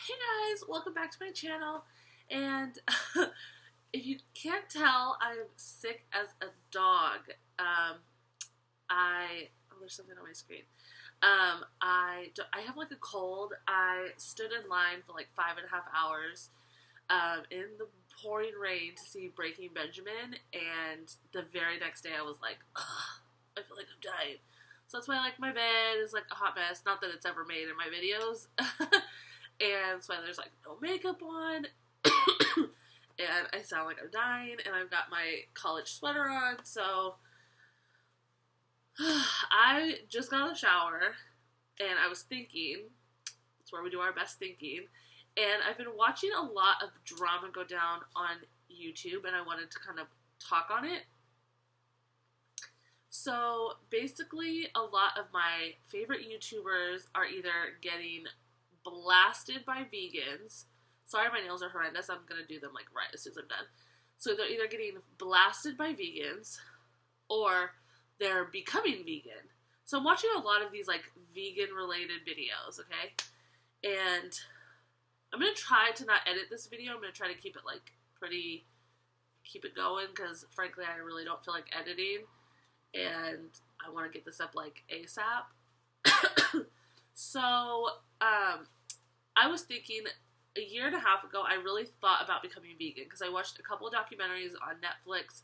Hey guys, welcome back to my channel, and if you can't tell, I am sick as a dog. There's something on my screen. I have like a cold. I stood in line for like 5.5 hours in the pouring rain to see Breaking Benjamin, and the very next day I was like, ugh, I feel like I'm dying. So that's why like my bed is like a hot mess. Not that it's ever made in my videos. And that's why there's like no makeup on. And I sound like I'm dying, and I've got my college sweater on, so I just got out of the shower, and I was thinking, that's where we do our best thinking, and I've been watching a lot of drama go down on YouTube, and I wanted to kind of talk on it. So basically, a lot of my favorite YouTubers are either getting blasted by vegans. Sorry, my nails are horrendous. I'm going to do them like right as soon as I'm done. So they're either getting blasted by vegans or they're becoming vegan. So I'm watching a lot of these like vegan related videos, okay? And I'm going to try to not edit this video. I'm going to try to keep it like keep it going, because frankly I really don't feel like editing, and I want to get this up like ASAP. So I was thinking a year and a half ago, I really thought about becoming vegan because I watched a couple of documentaries on Netflix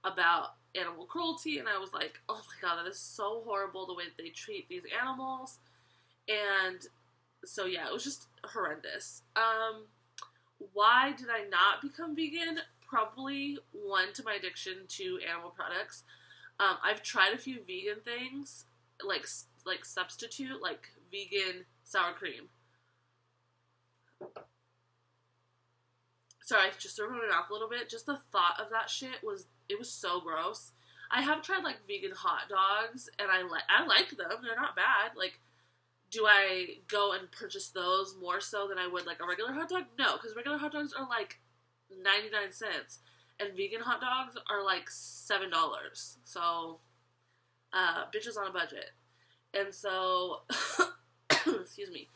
about animal cruelty, and I was like, oh my god, that is so horrible the way that they treat these animals. And so yeah, it was just horrendous. Why did I not become vegan? Probably one, to my addiction to animal products. I've tried a few vegan things, like substitute, like vegan sour cream. Sorry, I just threw it in my mouth a little bit. Just the thought of that shit was so gross. I have tried like vegan hot dogs, and I like them. They're not bad. Like, do I go and purchase those more so than I would like a regular hot dog? No, because regular hot dogs are like 99 cents, and vegan hot dogs are like $7. So, bitches on a budget. And so, excuse me.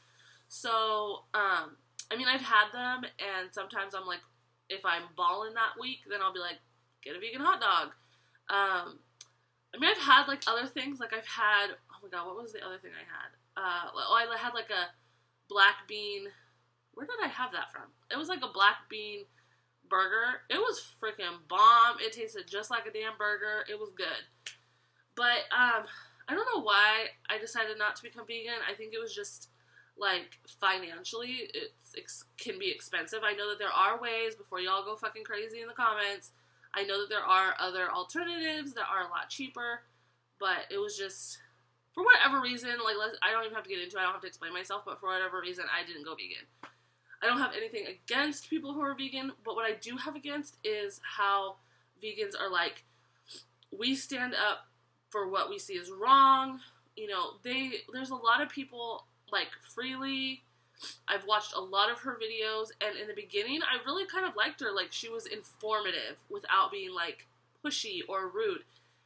So, I mean, I've had them, and sometimes I'm like, if I'm balling that week, then I'll be like, get a vegan hot dog. I mean, I've had like other things, like I've had, oh my god, what was the other thing I had? I had like a black bean, where did I have that from? It was like a black bean burger. It was freaking bomb. It tasted just like a damn burger. It was good. But, I don't know why I decided not to become vegan. I think it was just, like, financially, it can be expensive. I know that there are ways, before y'all go fucking crazy in the comments, I know that there are other alternatives that are a lot cheaper, but it was just, for whatever reason, like, I don't even have to get into it, I don't have to explain myself, but for whatever reason, I didn't go vegan. I don't have anything against people who are vegan, but what I do have against is how vegans are like, we stand up for what we see is wrong. You know, there's a lot of people like Freelee. I've watched a lot of her videos, and in the beginning, I really kind of liked her. Like, she was informative without being like pushy or rude.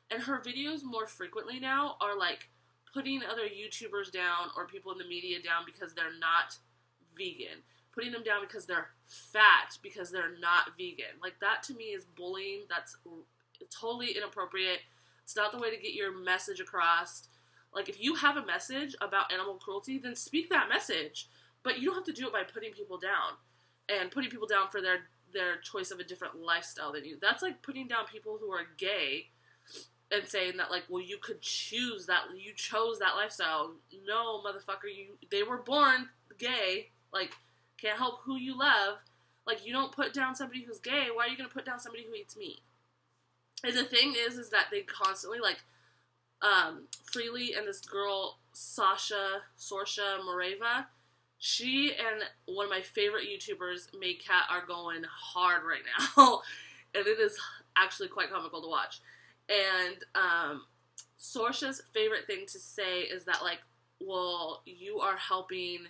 And her videos more frequently now are like putting other YouTubers down or people in the media down because they're not vegan. Putting them down because they're fat, because they're not vegan. Like, that to me is bullying. That's totally inappropriate. It's not the way to get your message across. Like, if you have a message about animal cruelty, then speak that message. But you don't have to do it by putting people down. And putting people down for their choice of a different lifestyle than you. That's like putting down people who are gay and saying that, like, well, you could choose that. You chose that lifestyle. No, motherfucker, they were born gay. Like, can't help who you love. Like, you don't put down somebody who's gay. Why are you going to put down somebody who eats meat? And the thing is that they constantly, like, Freelee and this girl, Sorsha Morava, she and one of my favorite YouTubers, Cat, are going hard right now. And it is actually quite comical to watch. And, Sorsha's favorite thing to say is that, like, well, you are helping,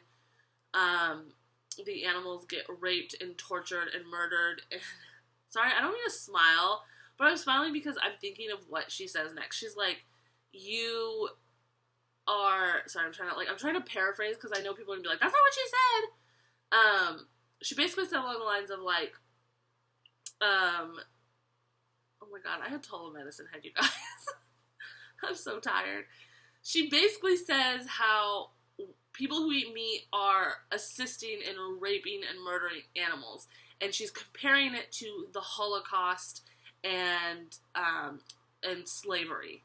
the animals get raped and tortured and murdered. And, sorry, I don't mean to smile, but I'm smiling because I'm thinking of what she says next. She's like, you are, sorry, I'm trying to paraphrase because I know people are going to be like, that's not what she said. she basically said along the lines of like, oh my god, I had total medicine head, you guys. I'm so tired. She basically says how people who eat meat are assisting in raping and murdering animals, and she's comparing it to the Holocaust and slavery.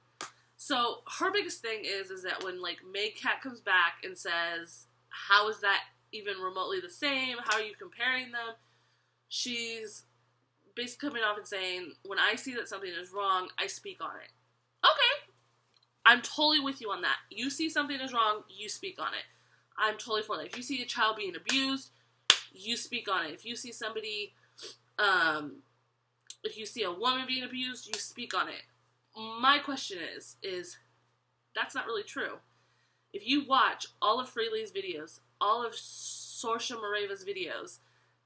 So her biggest thing is that when like Meg Cat comes back and says, how is that even remotely the same? How are you comparing them? She's basically coming off and saying, when I see that something is wrong, I speak on it. Okay. I'm totally with you on that. You see something is wrong, you speak on it. I'm totally for that. If you see a child being abused, you speak on it. If you see somebody, if you see a woman being abused, you speak on it. My question is that's not really true. If you watch all of Freelee's videos, all of Sorsha Morava's videos,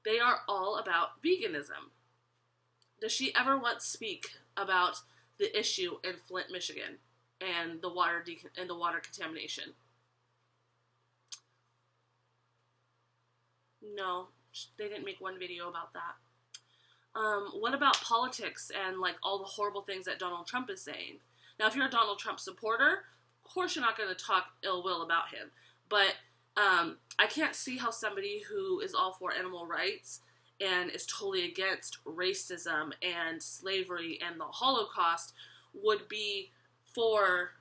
they are all about veganism. Does she ever once speak about the issue in Flint, Michigan, and the water contamination? No, they didn't make one video about that. What about politics and like all the horrible things that Donald Trump is saying? Now, if you're a Donald Trump supporter, of course you're not going to talk ill will about him. But I can't see how somebody who is all for animal rights and is totally against racism and slavery and the Holocaust would be for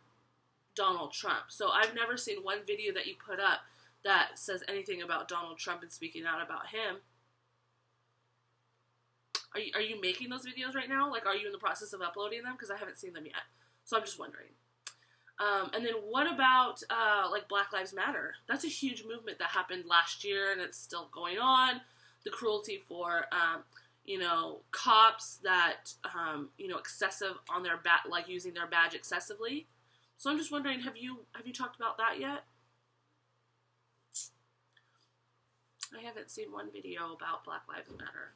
Donald Trump. So I've never seen one video that you put up that says anything about Donald Trump and speaking out about him. Are you making those videos right now? Like, are you in the process of uploading them? Because I haven't seen them yet. So I'm just wondering. And then what about, like, Black Lives Matter? That's a huge movement that happened last year, and it's still going on. The cruelty for, cops that, excessive on their like using their badge excessively. So I'm just wondering, have you talked about that yet? I haven't seen one video about Black Lives Matter.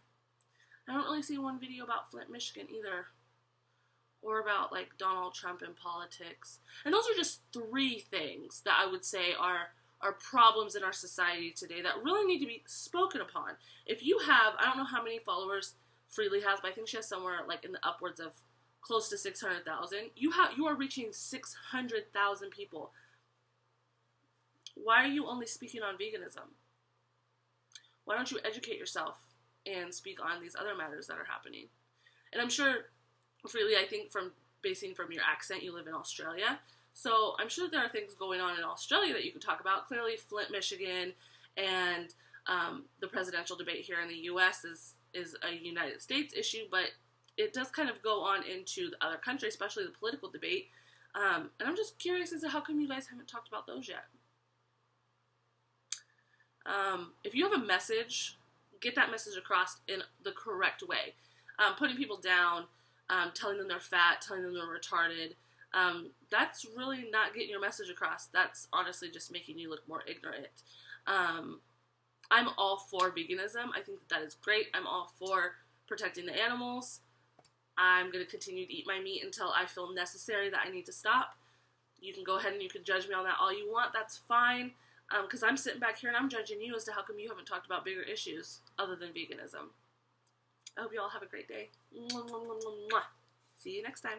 I don't really see one video about Flint, Michigan either. Or about, like, Donald Trump and politics. And those are just 3 things that I would say are problems in our society today that really need to be spoken upon. If you have, I don't know how many followers Freelee has, but I think she has somewhere, like, in the upwards of close to 600,000. You are reaching 600,000 people. Why are you only speaking on veganism? Why don't you educate yourself and speak on these other matters that are happening? And I'm sure, Freelee, I think basing from your accent, you live in Australia. So I'm sure there are things going on in Australia that you could talk about. Clearly, Flint, Michigan, and the presidential debate here in the U.S. is a United States issue, but it does kind of go on into the other countries, especially the political debate. And I'm just curious as to how come you guys haven't talked about those yet. If you have a message, get that message across in the correct way. Putting people down, telling them they're fat, telling them they're retarded, that's really not getting your message across. That's honestly just making you look more ignorant. I'm all for veganism. I think that is great. I'm all for protecting the animals. I'm going to continue to eat my meat until I feel necessary that I need to stop. You can go ahead and you can judge me on that all you want. That's fine. Because I'm sitting back here and I'm judging you as to how come you haven't talked about bigger issues other than veganism. I hope you all have a great day. See you next time.